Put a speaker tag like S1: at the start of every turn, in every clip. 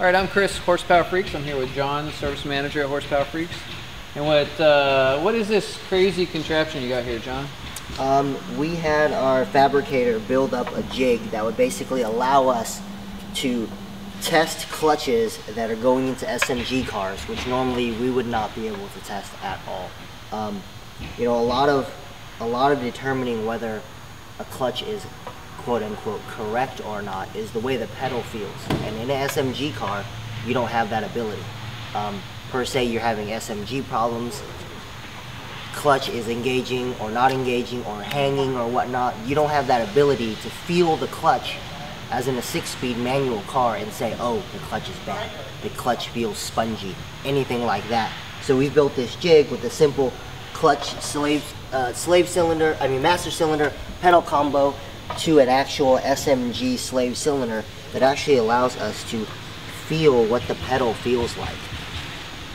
S1: All right, I'm Chris, Horsepower Freaks. I'm here with John, the service manager at Horsepower Freaks. And what is this crazy contraption you got here, John?
S2: We had our fabricator build up a jig that would basically allow us to test clutches that are going into SMG cars, which normally we would not be able to test at all. You know, a lot of determining whether a clutch is quote-unquote correct or not is the way the pedal feels, and in an SMG car you don't have that ability. Per se, you're having SMG problems, clutch is engaging or not engaging or hanging or whatnot. You don't have that ability to feel the clutch as in a 6-speed manual car and say, oh, the clutch is bad, the clutch feels spongy, anything like that. So we've built this jig with a simple clutch master cylinder pedal combo to an actual SMG slave cylinder that actually allows us to feel what the pedal feels like.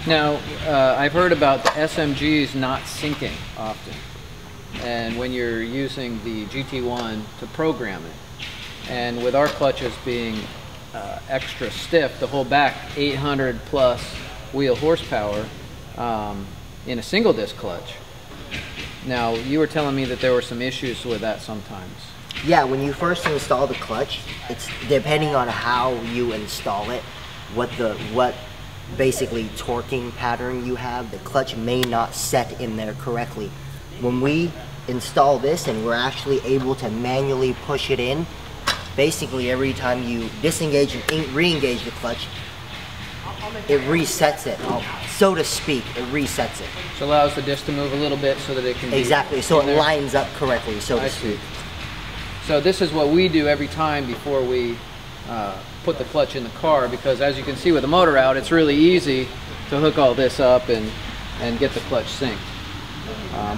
S1: Now, I've heard about the SMGs not syncing often, and when you're using the GT1 to program it, and with our clutches being extra stiff to hold back 800 plus wheel horsepower in a single disc clutch. Now, you were telling me that there were some issues with that sometimes.
S2: Yeah, when you first install the clutch, it's depending on how you install it, what basically torquing pattern you have, the clutch may not set in there correctly. When we install this and we're actually able to manually push it in, basically every time you disengage and re-engage the clutch, it resets it, so to speak, it resets it.
S1: So it allows the disc to move a little bit so that it can
S2: exactly, so it lines up correctly, so to speak.
S1: So this is what we do every time before we put the clutch in the car, because as you can see with the motor out, it's really easy to hook all this up and get the clutch synced.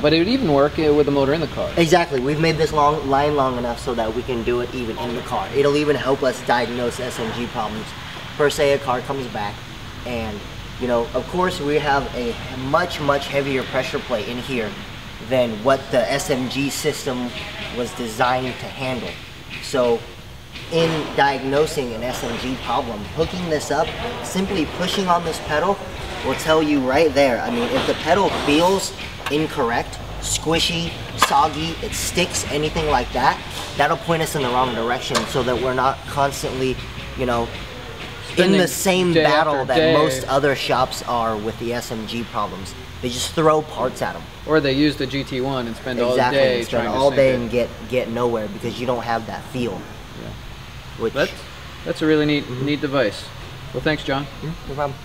S1: But it would even work with the motor in the car. Exactly.
S2: We've made this line long enough so that we can do it even in the car. It'll even help us diagnose SMG problems. Per se, a car comes back and, you know, of course we have a much heavier pressure plate in here than what the SMG system was designed to handle. So in diagnosing an SMG problem, hooking this up, simply pushing on this pedal will tell you right there. I mean, if the pedal feels incorrect, squishy, soggy, it sticks, anything like that, that'll point us in the wrong direction so that we're not constantly, you know, in the same battle that most other shops are with the SMG problems. They just throw parts at them.
S1: Or they use the GT1 and spend all day trying to
S2: all day and get nowhere because you don't have that feel.
S1: Yeah. That's a really neat device. Well, thanks, John.
S2: No problem.